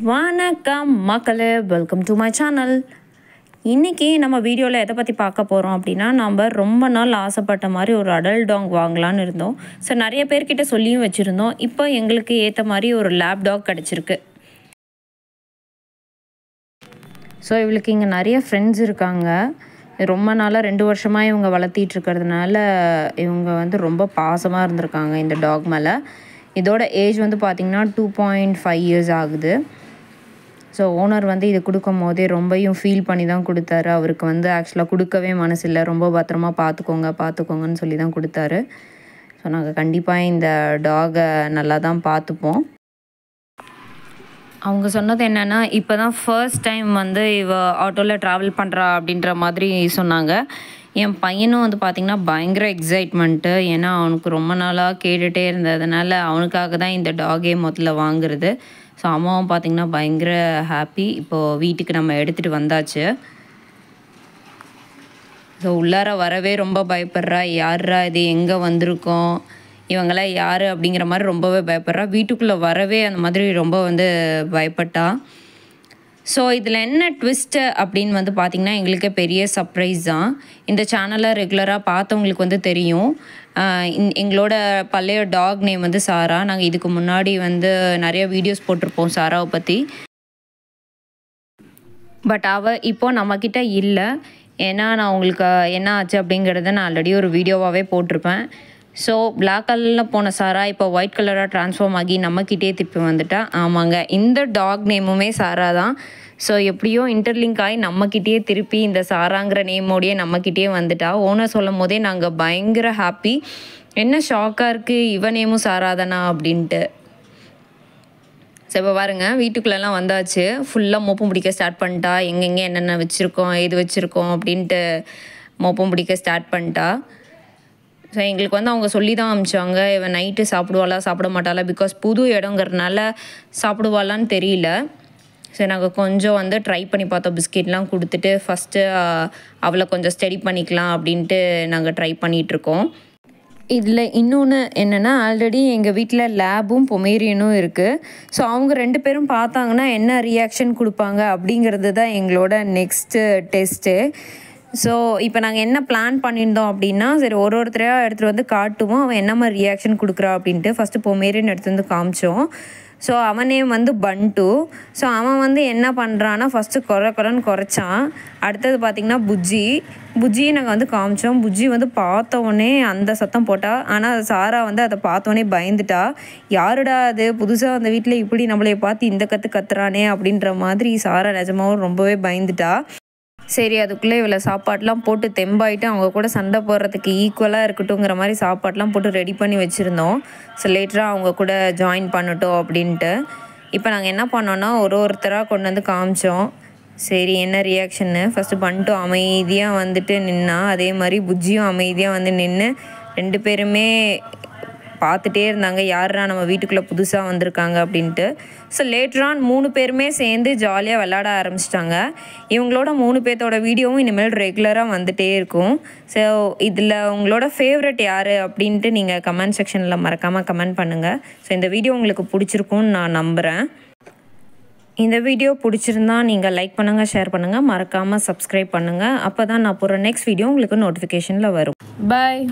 வணக்கம் மக்களே, welcome to my channel. இன்றைக்கி நம்ம வீடியோவில் எதை பற்றி பார்க்க போகிறோம் அப்படின்னா, நம்ம ரொம்ப நாள் ஆசைப்பட்ட மாதிரி ஒரு அடல்ட் டாக் வாங்கலான்னு இருந்தோம். ஸோ நிறைய பேர்கிட்ட சொல்லியும் வச்சுருந்தோம். இப்போ எங்களுக்கு ஏற்ற மாதிரி ஒரு லேப் டாக் கிடச்சிருக்கு. ஸோ இவளுக்கு இங்கே நிறைய ஃப்ரெண்ட்ஸ் இருக்காங்க. ரொம்ப நாளாக 2 வருஷமாக இவங்க வளர்த்திட்டு இருக்கிறதுனால இவங்க வந்து ரொம்ப பாசமாக இருந்திருக்காங்க இந்த டாக் மேலே. இதோட ஏஜ் வந்து பார்த்திங்கன்னா 2.5 years ஆகுது. ஸோ ஓனர் வந்து இது கொடுக்கும் போதே ரொம்பவும் ஃபீல் பண்ணி தான் கொடுத்தாரு. அவருக்கு வந்து ஆக்சுவலாக கொடுக்கவே மனசில்லை. ரொம்ப பத்திரமா பார்த்துக்கோங்கன்னு சொல்லி தான் கொடுத்தாரு. ஸோ நாங்கள் கண்டிப்பாக இந்த டாகை நல்லா தான் பார்த்துப்போம். அவங்க சொன்னது என்னென்னா, இப்போ தான் ஃபர்ஸ்ட் டைம் வந்து இவ ஆட்டோவில் ட்ராவல் பண்ணுறா அப்படின்ற மாதிரி சொன்னாங்க. என் பையனும் வந்து பார்த்திங்கன்னா பயங்கர எக்ஸைட்மெண்ட்டு. ஏன்னா அவனுக்கு ரொம்ப நாளாக கேட்டுகிட்டே இருந்ததுனால அவனுக்காக தான் இந்த டாகே முதல்ல வாங்குறது. ஸோ அம்மாவும் பார்த்திங்கன்னா பயங்கர ஹாப்பி. இப்போது வீட்டுக்கு நம்ம எடுத்துகிட்டு வந்தாச்சு. ஸோ உள்ளார வரவே ரொம்ப பயப்படுறா. யாரா இது, எங்கே வந்திருக்கோம், இவங்களாம் யார் அப்படிங்கிற மாதிரி ரொம்பவே பயப்படுறா. வீட்டுக்குள்ளே வரவே அந்த மாதிரி ரொம்ப வந்து பயப்பட்டா. ஸோ இதில் என்ன ட்விஸ்ட்டு அப்படின்னு வந்து பார்த்திங்கன்னா, எங்களுக்கே பெரிய சர்ப்ரைஸ் தான். இந்த சேனலை ரெகுலராக பார்த்தவங்களுக்கு வந்து தெரியும். எங்களோட பழைய டாக் நேம் வந்து சாரா. நாங்கள் இதுக்கு முன்னாடி வந்து நிறைய வீடியோஸ் போட்டிருப்போம் சாராவை பற்றி. பட் அவள் இப்போது நம்மக்கிட்ட இல்லை. ஏன்னா நான் உங்களுக்கு என்ன ஆச்சு அப்படிங்கிறத நான் ஆல்ரெடி ஒரு வீடியோவாகவே போட்டிருப்பேன். ஸோ பிளாக் கலரில் போன சாரா இப்போ ஒயிட் கலராக ட்ரான்ஸ்ஃபார்ம் ஆகி நம்மக்கிட்டே திருப்பி வந்துட்டா. ஆமாங்க, இந்த டாக் நேமுமே சாரா தான். ஸோ எப்படியோ இன்டர்லிங்க் ஆகி நம்மக்கிட்டே திருப்பி இந்த சாராங்கிற நேமோடையே நம்மக்கிட்டே வந்துட்டா. ஓனர் சொல்லும் போதே நாங்கள் பயங்கர ஹாப்பி. என்ன ஷாக்காக இருக்குது, இவ நேமும் சாரா தானா அப்படின்ட்டு. ஸோ இப்போ பாருங்கள், வீட்டுக்குள்ளெல்லாம் வந்தாச்சு. ஃபுல்லாக மோப்பம் பிடிக்க ஸ்டார்ட் பண்ணிட்டா. எங்கெங்கே என்னென்ன வச்சுருக்கோம், எது வச்சுருக்கோம் அப்படின்ட்டு மோப்பம் பிடிக்க ஸ்டார்ட் பண்ணிட்டா. ஸோ எங்களுக்கு வந்து அவங்க சொல்லி தான் அனுப்பிச்சாங்க, இவன் நைட்டு சாப்பிடுவாளா சாப்பிட மாட்டாளா, பிகாஸ் புது இடங்கிறதுனால சாப்பிடுவாளான்னு தெரியல. ஸோ நாங்கள் கொஞ்சம் வந்து ட்ரை பண்ணி பார்த்தோம். பிஸ்கெட்லாம் கொடுத்துட்டு ஃபஸ்ட்டு அவளை கொஞ்சம் ஸ்டடி பண்ணிக்கலாம் அப்படின்ட்டு நாங்கள் ட்ரை பண்ணிகிட்ருக்கோம். இதில் இன்னொன்று என்னென்னா, ஆல்ரெடி எங்கள் வீட்டில் லேபும் பொமேரியனும் இருக்குது. ஸோ அவங்க 2 பேரும் பார்த்தாங்கன்னா என்ன ரியாக்ஷன் கொடுப்பாங்க அப்படிங்கிறது தான் எங்களோட நெக்ஸ்ட்டு டெஸ்ட்டு. ஸோ இப்போ நாங்கள் என்ன பிளான் பண்ணியிருந்தோம் அப்படின்னா, சரி ஒருத்தரையாக எடுத்துகிட்டு வந்து காட்டுவோம், அவன் என்ன மாதிரி ரியாக்ஷன் கொடுக்குறா அப்படின்ட்டு. ஃபஸ்ட்டு பொமேரியன் எடுத்து வந்து காமிச்சோம். ஸோ அவனே வந்து பண்டு. ஸோ அவன் வந்து என்ன பண்ணுறான்னா, ஃபஸ்ட்டு குறைன்னு குறைச்சான். அடுத்தது பார்த்திங்கன்னா புஜ்ஜியை நாங்கள் வந்து காமிச்சோம். புஜ்ஜி வந்து பார்த்தோன்னே அந்த சத்தம் போட்டால். ஆனால் சாரா வந்து அதை பார்த்தோன்னே பயந்துட்டா. யாருடா அது, புதுசாக அந்த வீட்டில் இப்படி நம்மளைய பார்த்து இந்த கத்துறானே அப்படின்ற மாதிரி சாரா நிஜமாவும் ரொம்பவே பயந்துட்டா. சரி அதுக்குள்ளே இவ்வளோ சாப்பாடெலாம் போட்டு தெம்பாயிட்டு அவங்க கூட சண்டை போடுறதுக்கு ஈக்குவலாக இருக்கட்டுங்கிற மாதிரி சாப்பாடெலாம் போட்டு ரெடி பண்ணி வச்சுருந்தோம். ஸோ லேட்டராக அவங்க கூட ஜாயின் பண்ணட்டும் அப்படின்ட்டு. இப்போ நாங்கள் என்ன பண்ணோன்னா, ஒருத்தராக கொண்டு வந்து காமிச்சோம். சரி என்ன ரியாக்ஷன்னு. ஃபஸ்ட்டு பண்டு அமைதியாக வந்துட்டு நின்னா. அதே மாதிரி புஜ்ஜியும் அமைதியாக வந்து நின்று 2 பேருமே பார்த்துட்டே இருந்தாங்க, யாரா நம்ம வீட்டுக்குள்ளே புதுசாக வந்திருக்காங்க அப்படின்ட்டு. ஸோ லேட்டரான் 3 பேருமே சேர்ந்து ஜாலியாக விளையாட ஆரம்பிச்சிட்டாங்க. இவங்களோட 3 பேர்த்தோட வீடியோவும் இனிமேல் ரெகுலராக வந்துகிட்டே இருக்கும். ஸோ இதில் உங்களோட ஃபேவரட் யார் அப்படின்ட்டு நீங்கள் கமெண்ட் செக்ஷனில் மறக்காமல் கமெண்ட் பண்ணுங்கள். ஸோ இந்த வீடியோ உங்களுக்கு பிடிச்சிருக்கும்னு நான் நம்புகிறேன். இந்த வீடியோ பிடிச்சிருந்தா நீங்கள் லைக் பண்ணுங்கள், ஷேர் பண்ணுங்கள், மறக்காமல் சப்ஸ்கிரைப் பண்ணுங்கள். அப்போ தான் நான் போகிற நெக்ஸ்ட் வீடியோ உங்களுக்கு நோட்டிஃபிகேஷனில் வரும். பாய்.